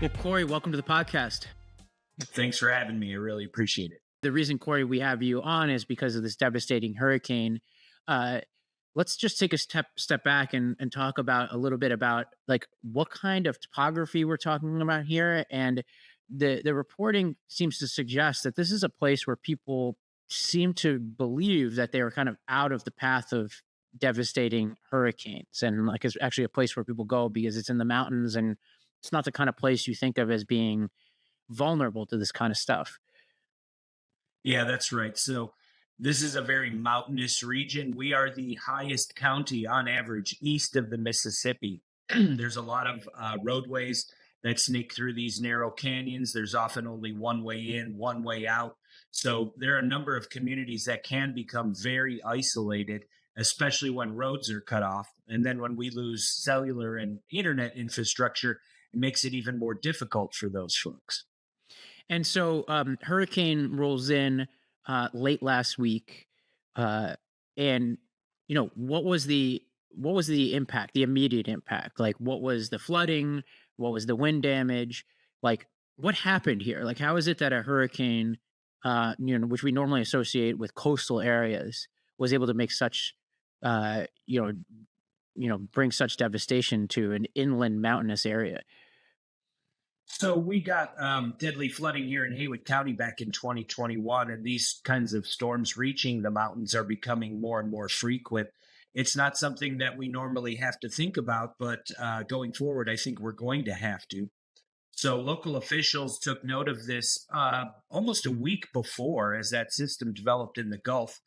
Well, Cory, welcome to the podcast. Thanks for having me. I really appreciate it. The reason, Cory, we have you on is because of this devastating hurricane. Uh, let's just take a step back and talk about a little bit about like what kind of topography we're talking about here. And the reporting seems to suggest that this is a place where people seem to believe that they are kind of out of the path of devastating hurricanes, and like it's actually a place where people go because it's in the mountains, and it's not the kind of place you think of as being vulnerable to this kind of stuff. Yeah, that's right. So, this is a very mountainous region. We are the highest county on average east of the Mississippi. There's a lot of roadways that snake through these narrow canyons. There's often only one way in, one way out. So, there are a number of communities that can become very isolated, especially when roads are cut off. And then when we lose cellular and internet infrastructure, it makes it even more difficult for those folks. And so, hurricane rolls in late last week, uh, and what was the impact, the immediate impact? Like, what was the flooding? What was the wind damage? Like, what happened here? Like, how is it that a hurricane, which we normally associate with coastal areas, was able to make such, uh, you know, bring such devastation to an inland mountainous area? So we got deadly flooding here in Haywood County back in 2021, and these kinds of storms reaching the mountains are becoming more and more frequent. It's not something that we normally have to think about, but going forward, I think we're going to have to. So local officials took note of this almost a week before as that system developed in the Gulf.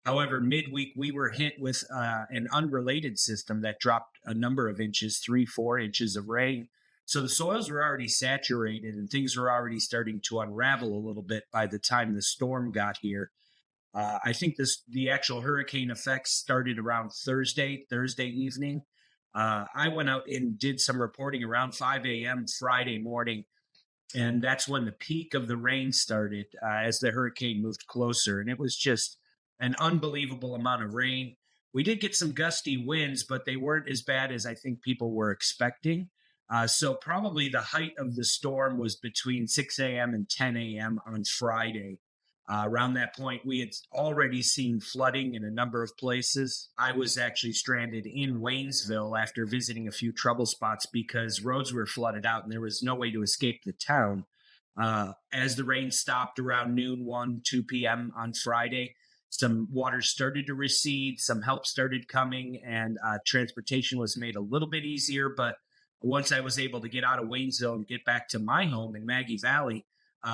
However, midweek, we were hit with an unrelated system that dropped a number of inches, 3, 4 inches of rain. So the soils were already saturated and things were already starting to unravel a little bit by the time the storm got here. I think the actual hurricane effects started around Thursday evening. I went out and did some reporting around 5 a.m. Friday morning, and that's when the peak of the rain started as the hurricane moved closer. And it was just an unbelievable amount of rain. We did get some gusty winds, but they weren't as bad as I think people were expecting. So, probably the height of the storm was between 6 a.m. and 10 a.m. on Friday. Around that point, we had already seen flooding in a number of places. I was actually stranded in Waynesville after visiting a few trouble spots because roads were flooded out and there was no way to escape the town. As the rain stopped around noon, 1, 2 p.m. on Friday, some water started to recede, some help started coming, and transportation was made a little bit easier. But once I was able to get out of Waynesville and get back to my home in Maggie Valley,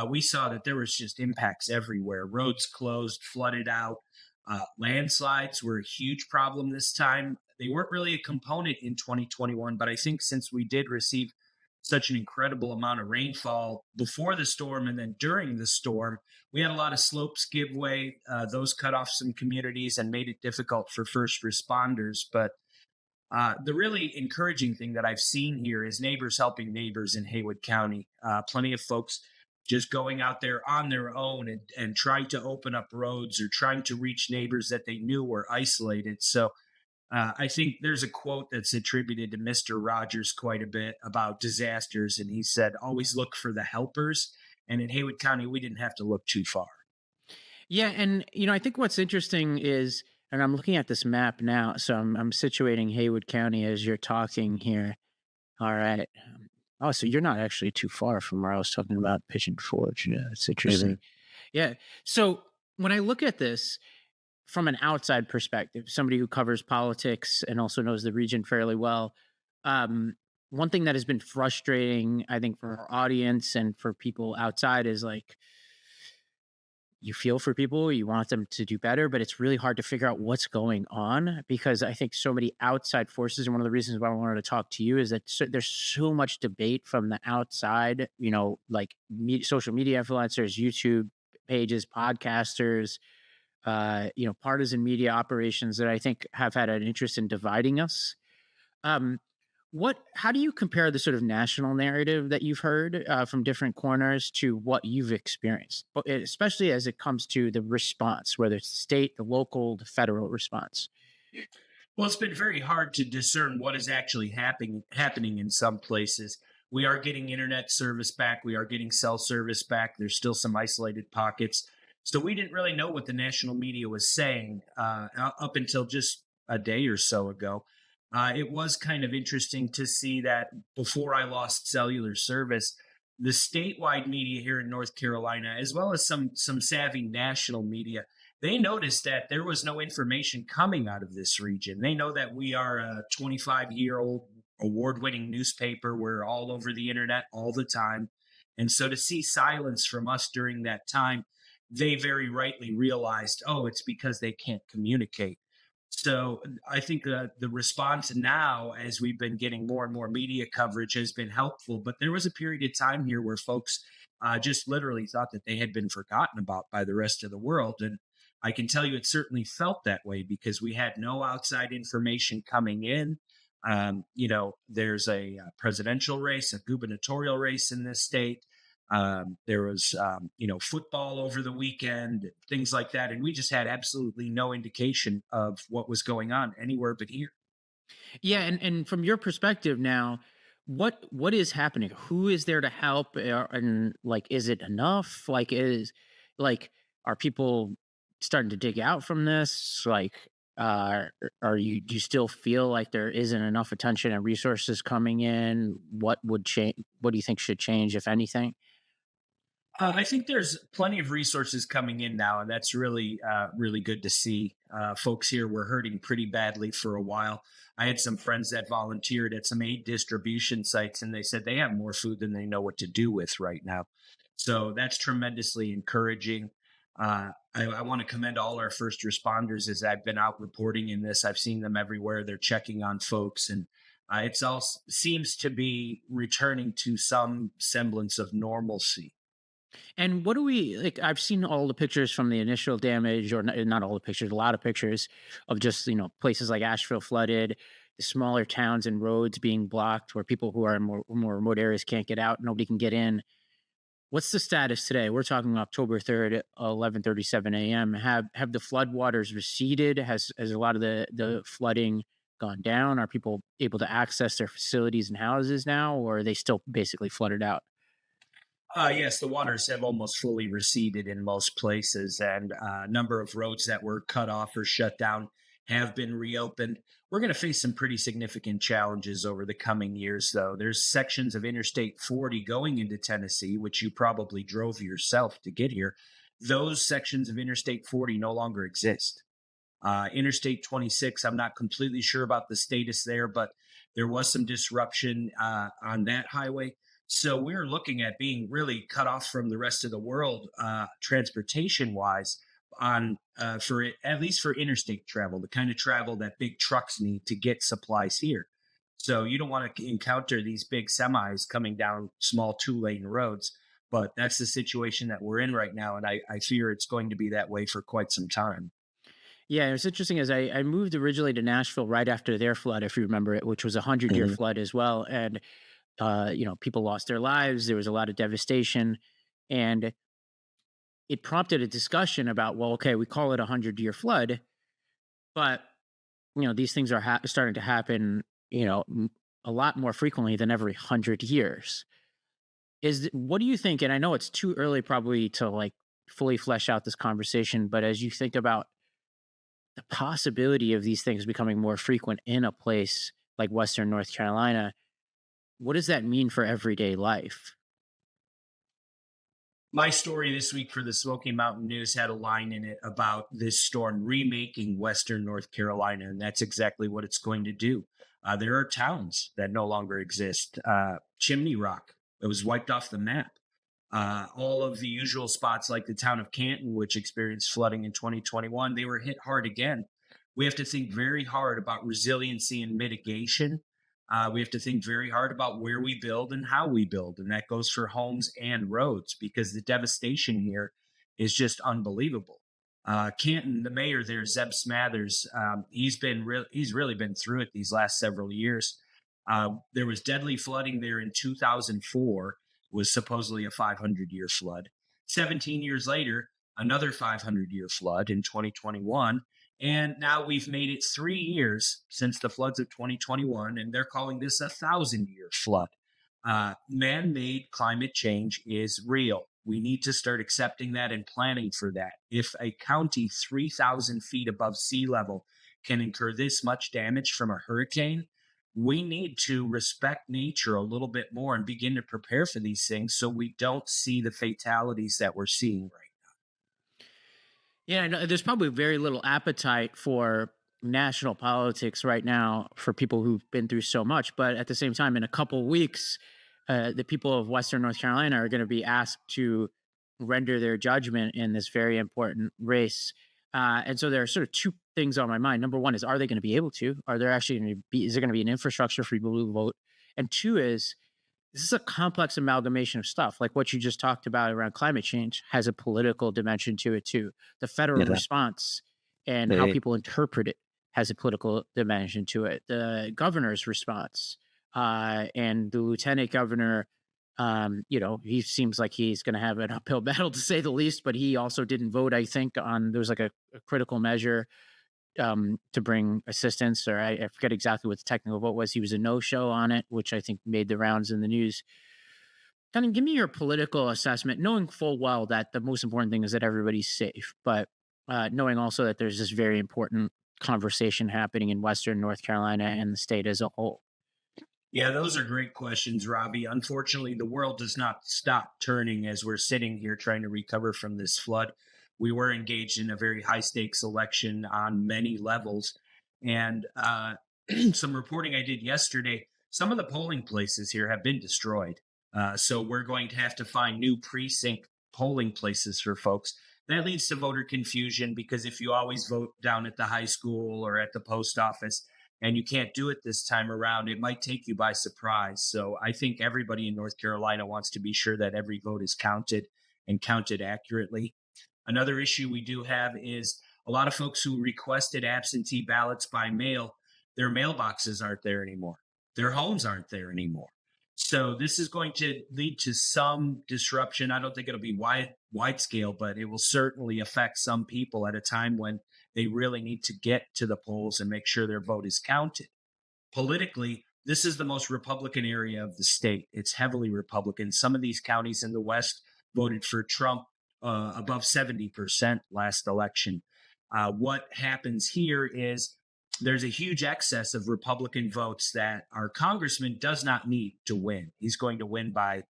we saw that there was just impacts everywhere. Roads closed, flooded out. Landslides were a huge problem this time. They weren't really a component in 2021, but I think since we did receive such an incredible amount of rainfall before the storm and then during the storm, we had a lot of slopes give way. Those cut off some communities and made it difficult for first responders. But the really encouraging thing that I've seen here is neighbors helping neighbors in Haywood County. Plenty of folks just going out there on their own and trying to open up roads or trying to reach neighbors that they knew were isolated. So I think there's a quote that's attributed to Mr. Rogers quite a bit about disasters. And he said, always look for the helpers. And in Haywood County, we didn't have to look too far. Yeah, and I think what's interesting is, and I'm looking at this map now, so I'm situating Haywood County as you're talking here. All right. Oh, so you're not actually too far from where I was talking about Pigeon Forge. Yeah, it's interesting. Yeah. So when I look at this from an outside perspective, somebody who covers politics and also knows the region fairly well, one thing that has been frustrating, I think, for our audience and for people outside is like, you feel for people, you want them to do better, but it's really hard to figure out what's going on because I think so many outside forces. And one of the reasons why I wanted to talk to you is that there's so much debate from the outside, like social media influencers, YouTube pages, podcasters, partisan media operations that I think have had an interest in dividing us. How do you compare the sort of national narrative that you've heard from different corners to what you've experienced, but especially as it comes to the response, whether it's the state, the local, the federal response? Well, it's been very hard to discern what is actually happening in some places. We are getting internet service back. We are getting cell service back. There's still some isolated pockets. So we didn't really know what the national media was saying up until just a day or so ago. It was kind of interesting to see that before I lost cellular service, the statewide media here in North Carolina, as well as some savvy national media, they noticed that there was no information coming out of this region. They know that we are a 25-year-old award-winning newspaper. We're all over the internet all the time. And so to see silence from us during that time, they very rightly realized, oh, it's because they can't communicate. So I think the response now, as we've been getting more and more media coverage, has been helpful. But there was a period of time here where folks just literally thought that they had been forgotten about by the rest of the world. And I can tell you it certainly felt that way because we had no outside information coming in. There's a presidential race, a gubernatorial race in this state. There was, football over the weekend, things like that. And we just had absolutely no indication of what was going on anywhere but here. Yeah, and from your perspective now, what is happening? Who is there to help? And like, is it enough? Like, are people starting to dig out from this? Like, are you do you still feel like there isn't enough attention and resources coming in? What would change? What do you think should change, if anything? I think there's plenty of resources coming in now, and that's really good to see. Folks here were hurting pretty badly for a while. I had some friends that volunteered at some aid distribution sites, and they said they have more food than they know what to do with right now. So that's tremendously encouraging. I want to commend all our first responders as I've been out reporting in this. I've seen them everywhere. They're checking on folks, and it's all seems to be returning to some semblance of normalcy. And what do we like? I've seen all the pictures from the initial damage, or not all the pictures, a lot of pictures of just places like Asheville flooded, the smaller towns and roads being blocked, where people who are in more remote areas can't get out, nobody can get in. What's the status today? We're talking October 3rd at 11:37 a.m. Have the flood waters receded? Has a lot of the flooding gone down? Are people able to access their facilities and houses now, or are they still basically flooded out? Yes, the waters have almost fully receded in most places, and a number of roads that were cut off or shut down have been reopened. We're going to face some pretty significant challenges over the coming years, though. There's sections of Interstate 40 going into Tennessee, which you probably drove yourself to get here. Those sections of Interstate 40 no longer exist. Interstate 26, I'm not completely sure about the status there, but there was some disruption on that highway. So we're looking at being really cut off from the rest of the world, transportation wise, on for it, at least for interstate travel, the kind of travel that big trucks need to get supplies here. So you don't want to encounter these big semis coming down small 2-lane roads. But that's the situation that we're in right now, and I fear it's going to be that way for quite some time. Yeah, it was interesting as I moved originally to Nashville right after their flood, if you remember it, which was a 100-year Mhm. flood as well. And, people lost their lives. There was a lot of devastation. And it prompted a discussion about, well, okay, we call it a 100-year flood, but, these things are starting to happen, a lot more frequently than every 100 years. What do you think? And I know it's too early probably to like fully flesh out this conversation, but as you think about the possibility of these things becoming more frequent in a place like Western North Carolina, what does that mean for everyday life? My story this week for the Smoky Mountain News had a line in it about this storm remaking Western North Carolina, and that's exactly what it's going to do. There are towns that no longer exist. Chimney Rock, it was wiped off the map. All of the usual spots like the town of Canton, which experienced flooding in 2021, they were hit hard again. We have to think very hard about resiliency and mitigation. We have to think very hard about where we build and how we build. And that goes for homes and roads because the devastation here is just unbelievable. Canton, the mayor there, Zeb Smathers, he's really been through it these last several years. There was deadly flooding there in 2004, was supposedly a 500-year flood. 17 years later, another 500-year flood in 2021. And now we've made it 3 years since the floods of 2021, and they're calling this a 1,000-year flood. Man made climate change is real. We need to start accepting that and planning for that. If a county 3,000 feet above sea level can incur this much damage from a hurricane, we need to respect nature a little bit more and begin to prepare for these things so we don't see the fatalities that we're seeing right Yeah, I know there's probably very little appetite for national politics right now for people who've been through so much. But at the same time, in a couple weeks, the people of Western North Carolina are going to be asked to render their judgment in this very important race. And so there are sort of two things on my mind. Number one is, are they going to be able to? Are there actually going to be? Is there going to be an infrastructure for people to vote? And two is, this is a complex amalgamation of stuff. Like what you just talked about around climate change has a political dimension to it too. The federal now. response and how Yeah. people interpret it has a political dimension to it. The governor's response and the lieutenant governor, he seems like he's going to have an uphill battle to say the least, but he also didn't vote, I think, on there was like a critical measure to bring assistance, or I forget exactly what the technical vote was. He was a no-show on it, which I think made the rounds in the news. Kind of give me your political assessment, knowing full well that the most important thing is that everybody's safe, but knowing also that there's this very important conversation happening in Western North Carolina and the state as a whole. Yeah, those are great questions, Robbie. Unfortunately, the world does not stop turning as we're sitting here trying to recover from this flood. We were engaged in a very high stakes election on many levels. And some reporting I did yesterday, some of the polling places here have been destroyed. So we're going to have to find new precinct polling places for folks. That leads to voter confusion because if you always vote down at the high school or at the post office, and you can't do it this time around, it might take you by surprise. So I think everybody in North Carolina wants to be sure that every vote is counted and counted accurately. Another issue we do have is a lot of folks who requested absentee ballots by mail, their mailboxes aren't there anymore. Their homes aren't there anymore. So this is going to lead to some disruption. I don't think it'll be wide scale, but it will certainly affect some people at a time when they really need to get to the polls and make sure their vote is counted. Politically, this is the most Republican area of the state. It's heavily Republican. Some of these counties in the West voted for Trump above 70% last election. What happens here is there's a huge excess of Republican votes that our congressman does not need to win. He's going to win by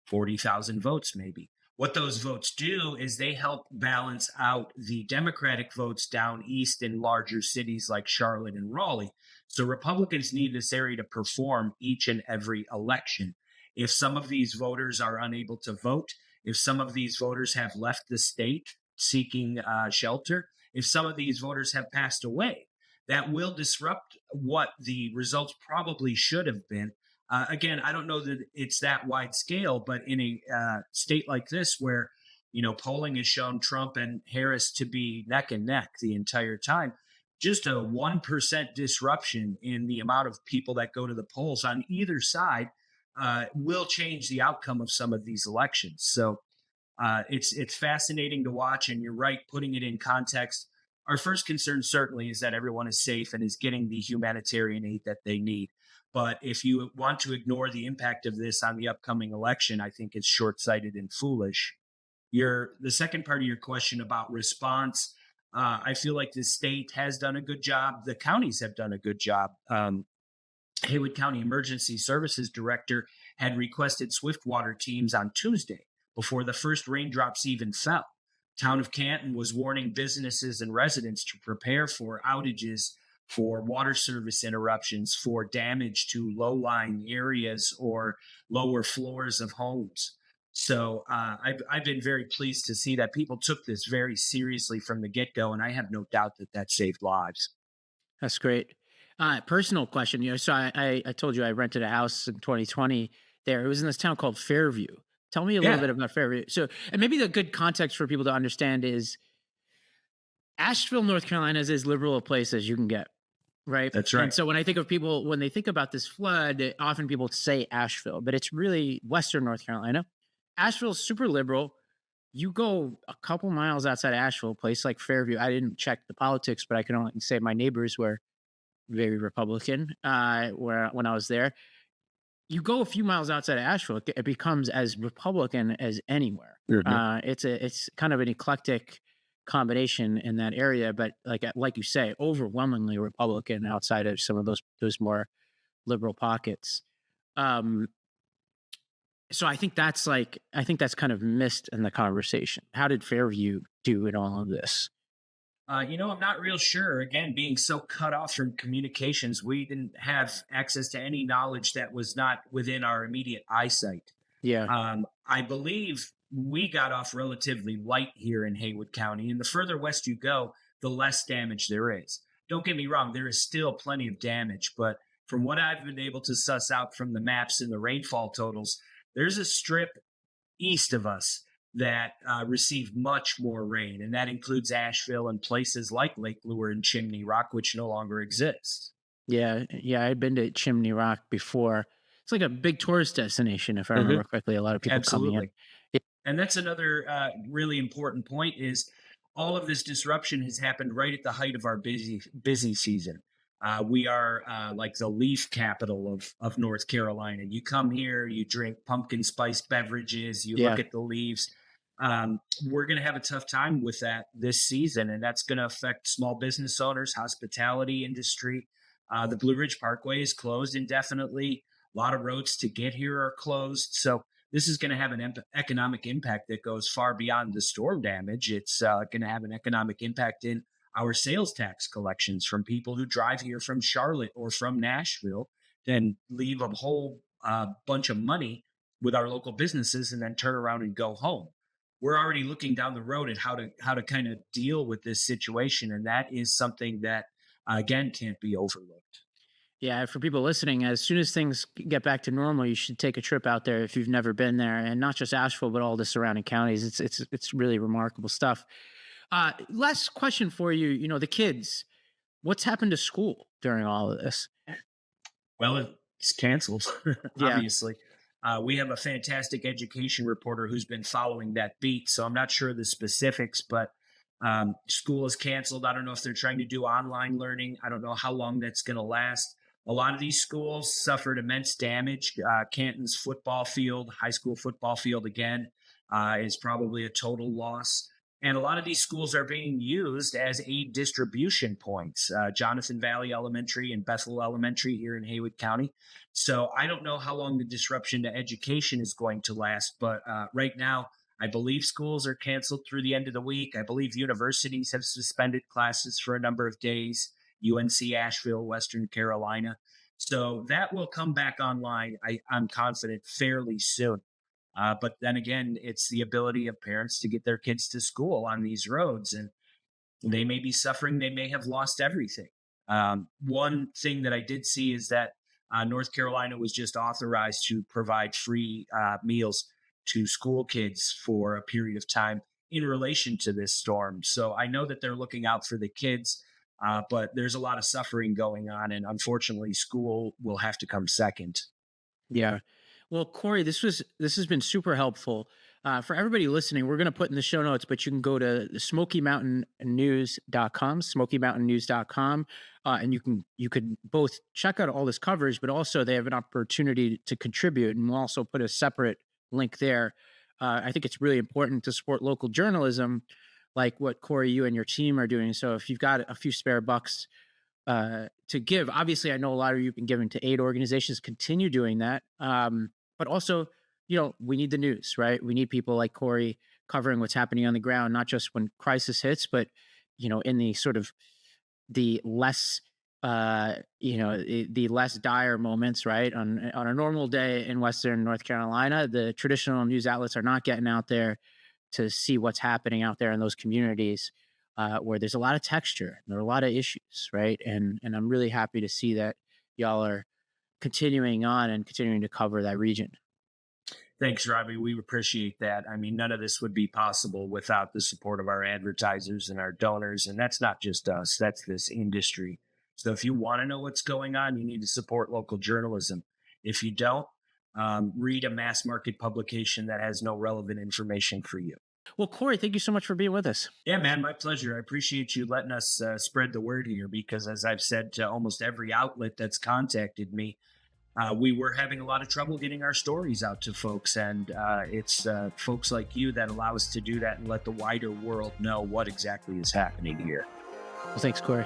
40,000 votes, maybe. What those votes do is they help balance out the Democratic votes down east in larger cities like Charlotte and Raleigh. So Republicans need this area to perform each and every election. If some of these voters are unable to vote, if some of these voters have left the state seeking shelter, if some of these voters have passed away, that will disrupt what the results probably should have been. Again, I don't know that it's that wide scale, but in a state like this where polling has shown Trump and Harris to be neck and neck the entire time, just a 1% disruption in the amount of people that go to the polls on either side will change the outcome of some of these elections. So it's fascinating to watch, and you're right, putting it in context. Our first concern certainly is that everyone is safe and is getting the humanitarian aid that they need. But if you want to ignore the impact of this on the upcoming election, I think it's short-sighted and foolish. The second part of your question about response, I feel like the state has done a good job. The counties have done a good job. Haywood County Emergency Services Director had requested swiftwater teams on Tuesday before the first raindrops even fell. Town of Canton was warning businesses and residents to prepare for outages, for water service interruptions, for damage to low-lying areas or lower floors of homes. So I've been very pleased to see that people took this very seriously from the get-go, and I have no doubt that that saved lives. That's great. Personal question, so I told you I rented a house in 2020 there. It was in this town called Fairview. Tell me a little Yeah, bit about Fairview. So, and maybe the good context for people to understand is Asheville, North Carolina is as liberal a place as you can get, right? that's And right. so when I think of people, when they think about this flood, often people say Asheville, but it's really Western North Carolina. Asheville's super liberal. You go a couple miles outside Asheville, a place like Fairview. I didn't check the politics, but I can only say my neighbors were very Republican when I was there. you go a few miles outside of Asheville, it becomes as Republican as anywhere. Mhm. It's kind of an eclectic combination in that area, but like you say, overwhelmingly Republican outside of some of those more liberal pockets. Um, so I think that's kind of missed in the conversation. How did Fairview do in all of this? I'm not real sure. Again, being so cut off from communications, we didn't have access to any knowledge that was not within our immediate eyesight. Yeah, I believe we got off relatively light here in Haywood County. And the further west you go, the less damage there is. Don't get me wrong, there is still plenty of damage. But from what I've been able to suss out from the maps and the rainfall totals, there's a strip east of us that received much more rain. And that includes Asheville and places like Lake Lure and Chimney Rock, which no longer exists. yeah. I'd been to Chimney Rock before. It's like a big tourist destination, if I Hmm. remember correctly. A lot of people coming in. Absolutely. And that's another really important point is all of this disruption has happened right at the height of our busy season. We are like the leaf capital of North Carolina. You come here, you drink pumpkin spice beverages, you look Yeah, at the leaves. We're going to have a tough time with that this season, and that's going to affect small business owners, hospitality industry. The Blue Ridge Parkway is closed indefinitely. A lot of roads to get here are closed. So this is going to have an economic impact that goes far beyond the storm damage. It's going to have an economic impact in our sales tax collections from people who drive here from Charlotte or from Nashville, then leave a whole bunch of money with our local businesses and then turn around and go home. We're already looking down the road at how to kind of deal with this situation, and that is something that again can't be overlooked. yeah. For people listening, as soon as things get back to normal, you should take a trip out there if you've never been there, and not just Asheville, but all the surrounding counties. It's really remarkable stuff. Last question for you. You know, the kids. What's happened to school during all of this? Well, it's canceled, Yeah, obviously. We have a fantastic education reporter who's been following that beat. So I'm not sure the specifics, but school is canceled. I don't know if they're trying to do online learning. I don't know how long that's going to last. A lot of these schools suffered immense damage. Canton's football field, high school football field, again, is probably a total loss. And a lot of these schools are being used as aid distribution points. Jonathan Valley Elementary and Bethel Elementary here in Haywood County. So I don't know how long the disruption to education is going to last, but right now, I believe schools are canceled through the end of the week. I believe universities have suspended classes for a number of days. UNC Asheville, Western Carolina. So that will come back online, I'm confident, fairly soon. But then again, it's the ability of parents to get their kids to school on these roads, and they may be suffering. They may have lost everything. One thing that I did see is that North Carolina was just authorized to provide free meals to school kids for a period of time in relation to this storm. So I know that they're looking out for the kids, but there's a lot of suffering going on, and unfortunately, school will have to come second. yeah. Well, Corey, this has been super helpful. For everybody listening, we're going to put in the show notes, but you can go to SmokyMountainNews.com, SmokyMountainNews.com, and you could both check out all this coverage, but also they have an opportunity to contribute, and we'll also put a separate link there. I think it's really important to support local journalism, like what Corey, you and your team are doing. So if you've got a few spare bucks to give. Obviously, I know a lot of you have been giving to aid organizations. Continue doing that. But also, you know, we need the news, right? We need people like Corey covering what's happening on the ground, not just when crisis hits, but you know, in the sort of the less the less dire moments, right? On a normal day in Western North Carolina, the traditional news outlets are not getting out there to see what's happening out there in those communities where there's a lot of texture, there are a lot of issues, right? And I'm really happy to see that y'all are continuing on and continuing to cover that region. Thanks, Ravi. We appreciate that. I mean, none of this would be possible without the support of our advertisers and our donors. And that's not just us, that's this industry. So if you want to know what's going on, you need to support local journalism. If you don't, read a mass market publication that has no relevant information for you. Well, Corey, thank you so much for being with us. Yeah, man, my pleasure. I appreciate you letting us spread the word here because, as I've said to almost every outlet that's contacted me, we were having a lot of trouble getting our stories out to folks. And it's folks like you that allow us to do that and let the wider world know what exactly is happening here. Well, thanks, Corey.